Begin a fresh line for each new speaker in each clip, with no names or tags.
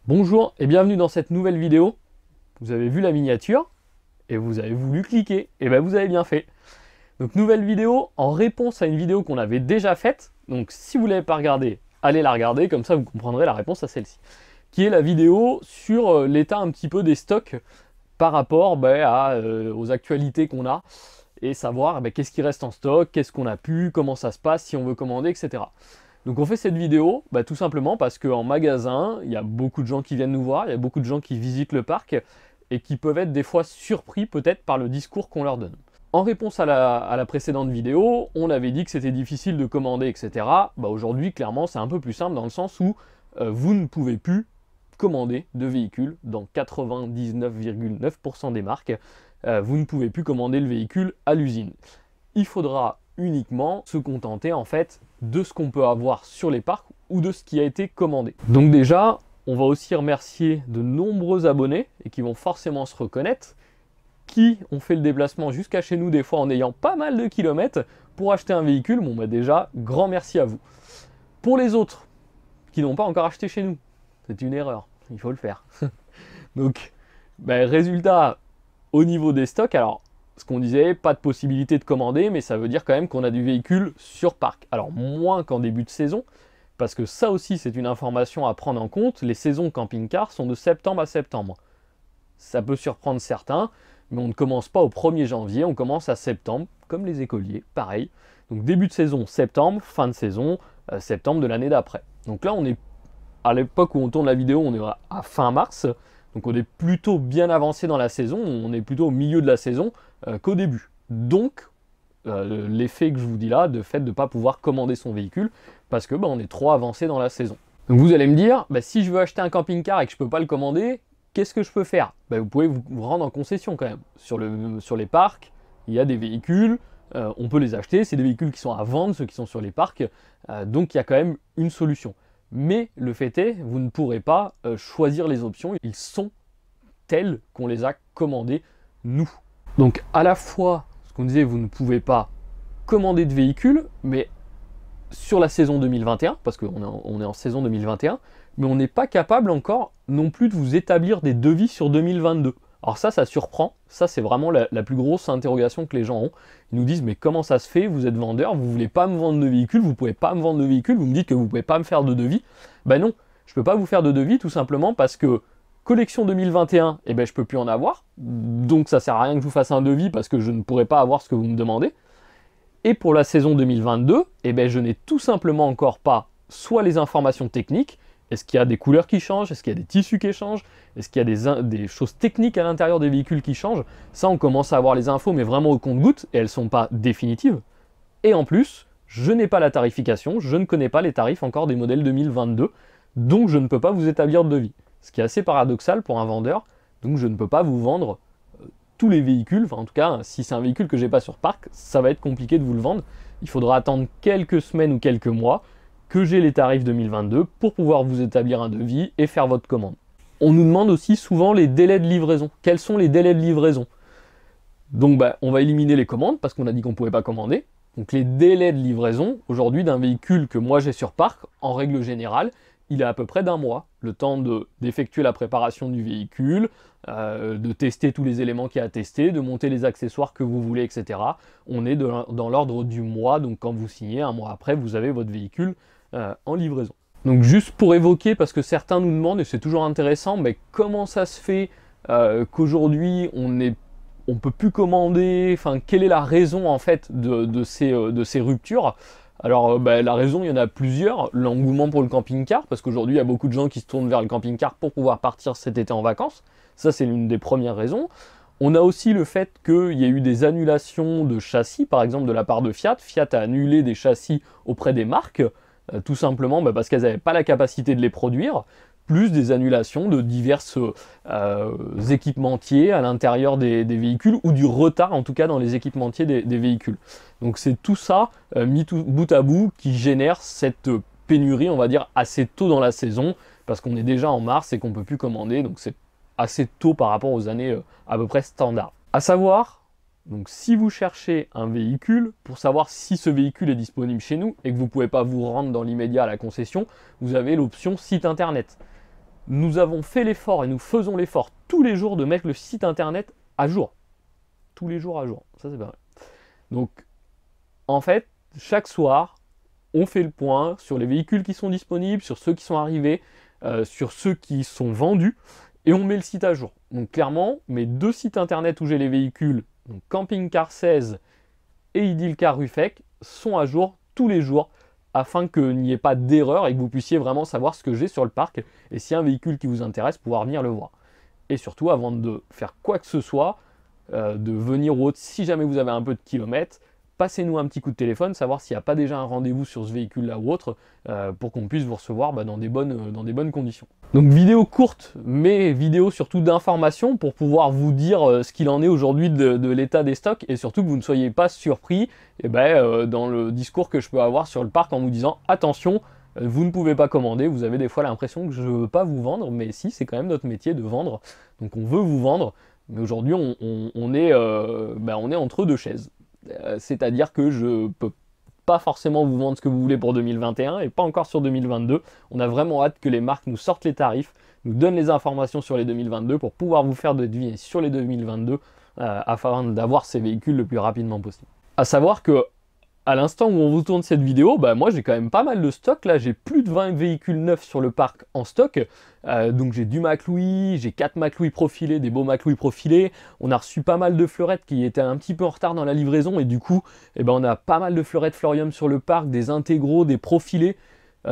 Bonjour et bienvenue dans cette nouvelle vidéo. Vous avez vu la miniature et vous avez voulu cliquer. Et bien vous avez bien fait. Donc nouvelle vidéo en réponse à une vidéo qu'on avait déjà faite. Donc si vous ne l'avez pas regardée, allez la regarder, comme ça vous comprendrez la réponse à celle-ci. Qui est la vidéo sur l'état un petit peu des stocks par rapport aux actualités qu'on a. Et savoir qu'est-ce qui reste en stock, qu'est-ce qu'on a pu, comment ça se passe, si on veut commander, etc. Donc on fait cette vidéo tout simplement parce qu'en magasin, il y a beaucoup de gens qui viennent nous voir, il y a beaucoup de gens qui visitent le parc et qui peuvent être des fois surpris peut-être par le discours qu'on leur donne. En réponse à la précédente vidéo, on avait dit que c'était difficile de commander, etc. Aujourd'hui, clairement, c'est un peu plus simple dans le sens où vous ne pouvez plus commander de véhicules dans 99,9% des marques. Vous ne pouvez plus commander le véhicule à l'usine. Il faudra uniquement se contenter en fait de ce qu'on peut avoir sur les parcs ou de ce qui a été commandé. Donc déjà, on va aussi remercier de nombreux abonnés et qui vont forcément se reconnaître, qui ont fait le déplacement jusqu'à chez nous des fois en ayant pas mal de kilomètres pour acheter un véhicule. Déjà, grand merci à vous. Pour les autres qui n'ont pas encore acheté chez nous, c'est une erreur, il faut le faire. Donc, résultat, au niveau des stocks, alors ce qu'on disait, pas de possibilité de commander, mais ça veut dire quand même qu'on a du véhicule sur parc. Alors moins qu'en début de saison, parce que ça aussi c'est une information à prendre en compte, les saisons camping-car sont de septembre à septembre. Ça peut surprendre certains, mais on ne commence pas au 1er janvier, on commence à septembre, comme les écoliers, pareil. Donc début de saison septembre, fin de saison septembre de l'année d'après. Donc là on est, à l'époque où on tourne la vidéo, on est à fin mars, donc on est plutôt bien avancé dans la saison, on est plutôt au milieu de la saison qu'au début. Donc l'effet que je vous dis là, de fait de ne pas pouvoir commander son véhicule, parce que on est trop avancé dans la saison. Donc vous allez me dire, si je veux acheter un camping-car et que je ne peux pas le commander, qu'est-ce que je peux faire? Vous pouvez vous rendre en concession quand même. Sur les parcs, il y a des véhicules, on peut les acheter, c'est des véhicules qui sont à vendre, ceux qui sont sur les parcs, donc il y a quand même une solution. Mais le fait est, vous ne pourrez pas choisir les options, ils sont tels qu'on les a commandés nous. Donc à la fois, ce qu'on disait, vous ne pouvez pas commander de véhicule, mais sur la saison 2021, parce qu'on est en saison 2021, mais on n'est pas capable encore non plus de vous établir des devis sur 2022. Alors ça surprend, ça c'est vraiment la plus grosse interrogation que les gens ont. Ils nous disent mais comment ça se fait, vous êtes vendeur, vous voulez pas me vendre de véhicule, vous pouvez pas me vendre de véhicule, vous me dites que vous pouvez pas me faire de devis. Non, je peux pas vous faire de devis tout simplement parce que collection 2021, je peux plus en avoir, donc ça sert à rien que je vous fasse un devis parce que je ne pourrai pas avoir ce que vous me demandez. Et pour la saison 2022, je n'ai tout simplement encore pas soit les informations techniques, est-ce qu'il y a des couleurs qui changent, est-ce qu'il y a des tissus qui changent, est-ce qu'il y a des choses techniques à l'intérieur des véhicules qui changent. Ça, on commence à avoir les infos, mais vraiment au compte-gouttes, et elles ne sont pas définitives. Et en plus, je n'ai pas la tarification, je ne connais pas les tarifs encore des modèles 2022, donc je ne peux pas vous établir de devis. Ce qui est assez paradoxal pour un vendeur, donc je ne peux pas vous vendre tous les véhicules, enfin en tout cas, si c'est un véhicule que j'ai pas sur parc, ça va être compliqué de vous le vendre. Il faudra attendre quelques semaines ou quelques mois que j'ai les tarifs 2022 pour pouvoir vous établir un devis et faire votre commande. On nous demande aussi souvent les délais de livraison. Quels sont les délais de livraison? Donc on va éliminer les commandes parce qu'on a dit qu'on ne pouvait pas commander. Donc les délais de livraison, aujourd'hui d'un véhicule que moi j'ai sur parc, en règle générale, il est à peu près d'un mois, le temps d'effectuer la préparation du véhicule, de tester tous les éléments qu'il y a à tester, de monter les accessoires que vous voulez, etc. On est dans l'ordre du mois, donc quand vous signez, un mois après, vous avez votre véhicule en livraison. Donc juste pour évoquer, parce que certains nous demandent, et c'est toujours intéressant, comment ça se fait qu'aujourd'hui on ne peut plus commander, quelle est la raison en fait de ces ruptures? Alors la raison, il y en a plusieurs. L'engouement pour le camping-car, parce qu'aujourd'hui il y a beaucoup de gens qui se tournent vers le camping-car pour pouvoir partir cet été en vacances. Ça c'est l'une des premières raisons. On a aussi le fait qu'il y a eu des annulations de châssis, par exemple de la part de Fiat. Fiat a annulé des châssis auprès des marques, tout simplement parce qu'elles n'avaient pas la capacité de les produire, plus des annulations de divers équipementiers à l'intérieur des véhicules, ou du retard en tout cas dans les équipementiers des véhicules. Donc c'est tout ça, mis bout à bout, qui génère cette pénurie, on va dire, assez tôt dans la saison, parce qu'on est déjà en mars et qu'on ne peut plus commander, donc c'est assez tôt par rapport aux années à peu près standards. À savoir, donc si vous cherchez un véhicule, pour savoir si ce véhicule est disponible chez nous, et que vous ne pouvez pas vous rendre dans l'immédiat à la concession, vous avez l'option site internet. nous avons fait l'effort et nous faisons l'effort tous les jours de mettre le site internet à jour. Tous les jours à jour. Ça, c'est pas mal. Donc, en fait, chaque soir, on fait le point sur les véhicules qui sont disponibles, sur ceux qui sont arrivés, sur ceux qui sont vendus, et on met le site à jour. Donc, clairement, mes 2 sites internet où j'ai les véhicules, donc Camping Car 16 et Idylcar Ruffec, sont à jour tous les jours, afin qu'il n'y ait pas d'erreur et que vous puissiez vraiment savoir ce que j'ai sur le parc et s'il y a un véhicule qui vous intéresse, pouvoir venir le voir. Et surtout, avant de faire quoi que ce soit, de venir ou autre, si jamais vous avez un peu de kilomètres, passez-nous un petit coup de téléphone, savoir s'il n'y a pas déjà un rendez-vous sur ce véhicule-là ou autre, pour qu'on puisse vous recevoir dans des bonnes conditions. Donc vidéo courte, mais vidéo surtout d'information pour pouvoir vous dire ce qu'il en est aujourd'hui de l'état des stocks et surtout que vous ne soyez pas surpris dans le discours que je peux avoir sur le parc en vous disant attention, vous ne pouvez pas commander, vous avez des fois l'impression que je ne veux pas vous vendre, mais si, c'est quand même notre métier de vendre, donc on veut vous vendre, mais aujourd'hui on est entre 2 chaises. C'est-à-dire que je peux pas forcément vous vendre ce que vous voulez pour 2021 et pas encore sur 2022. On a vraiment hâte que les marques nous sortent les tarifs, nous donnent les informations sur les 2022 pour pouvoir vous faire deviner sur les 2022 afin d'avoir ces véhicules le plus rapidement possible. À savoir que à l'instant où on vous tourne cette vidéo, moi j'ai quand même pas mal de stock, là j'ai plus de 20 véhicules neufs sur le parc en stock, donc j'ai du McLouis, j'ai 4 McLouis profilés, des beaux McLouis profilés, on a reçu pas mal de fleurettes qui étaient un petit peu en retard dans la livraison et du coup on a pas mal de fleurettes Fleurium sur le parc, des intégraux, des profilés,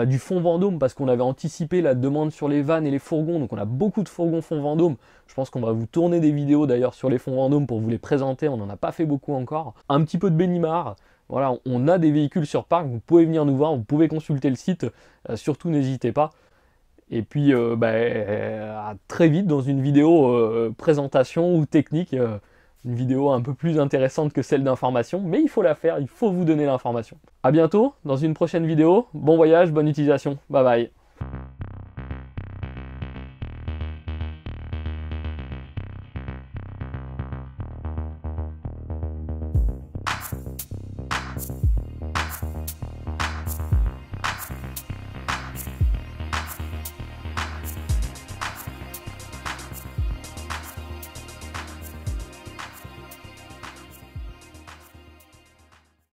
du fond Vendôme parce qu'on avait anticipé la demande sur les vannes et les fourgons, donc on a beaucoup de fourgons fond Vendôme, je pense qu'on va vous tourner des vidéos d'ailleurs sur les fonds Vendôme pour vous les présenter, on n'en a pas fait beaucoup encore, un petit peu de Benimar. Voilà, on a des véhicules sur parc, vous pouvez venir nous voir, vous pouvez consulter le site, surtout n'hésitez pas. Et puis à très vite dans une vidéo présentation ou technique, une vidéo un peu plus intéressante que celle d'information, mais il faut la faire, il faut vous donner l'information. A bientôt dans une prochaine vidéo, bon voyage, bonne utilisation, bye bye.